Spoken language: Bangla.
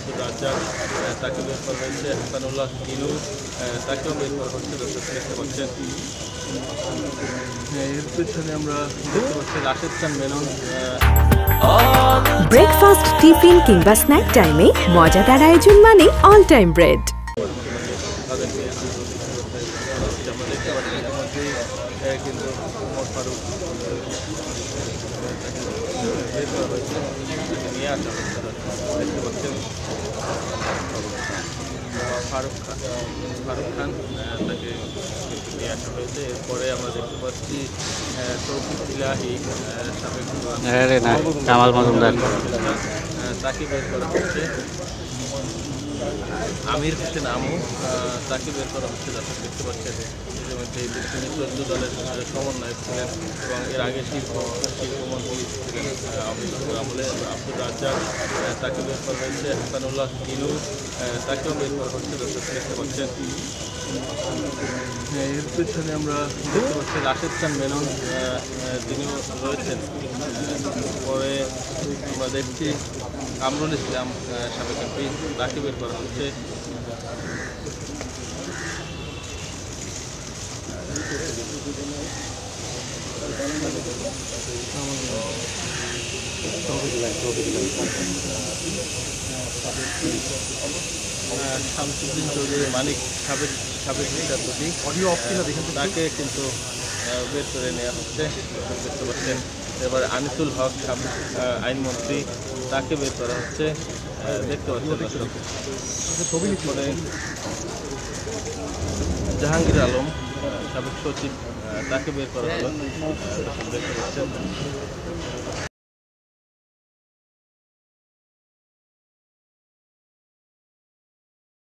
আব্দুর রাজ্জাক, তাকে বের করা হয়েছে। হাসানুল্লাহ ইনু, তাকেও বের করা হচ্ছে। দর্শক দেখতে পাচ্ছেন, এর পিছনে আমরা দেখতে পাচ্ছি রাশেদ খান মেনন। ব্রেকফাস্ট, টিফিন কিংবা স্ন্যাক টাইমে মজাদার আয়োজন মানে অল টাইম ব্রেড। তাদেরকে আমরা দেখতে পাচ্ছি ইতিমধ্যে কিন্তু ওমর ফারুক বের করা হয়েছে, তাকে নিয়ে আসা হচ্ছে। দেখতে পাচ্ছেন ফারুক খান, তাকে নিয়ে আসা হয়েছে। এরপরে আমরা দেখতে পাচ্ছি তৌফিক ইলাহি, সাবেক কামাল মজুমদার, তাকে বের করা হচ্ছে। আমির হোসেন আমু, তাকে বের করা হচ্ছে। দর্শক দেখতে পাচ্ছেন ইতিমধ্যে তিনি 14 দলের সমন্বয়ক ছিলেন এবং এর আগে শিল্পমন্ত্রী ছিলেন আমলে। আব্দুর রাজ্জাক, তাকে বের করা হয়েছে। হাসানুল্লাহ ইনু, তাকেও বের করা হচ্ছে। দর্শক দেখতে পাচ্ছেন, এর পিছনে আমরা দেখতে পাচ্ছি রাশেদ খান মেনন, তিনিও রয়েছেন। পরে আমরা দেখছি কামরুল ইসলাম, সাবেক এমপি, তাকে বের করা হচ্ছে। শামসুদ্দিন চৌধুরী মানিক, সাবেক বিচারপতি, তাকে কিন্তু বের করে নেওয়া হচ্ছে। দেখতে পাচ্ছেন এবার আনিসুল হক, সাবেক আইনমন্ত্রী, তাকে বের করা হচ্ছে। দেখতে পাচ্ছেন পরে জাহাঙ্গীর আলম, সাবেক সচিব, তাকে বের করা হলো। দেখতে পাচ্ছেন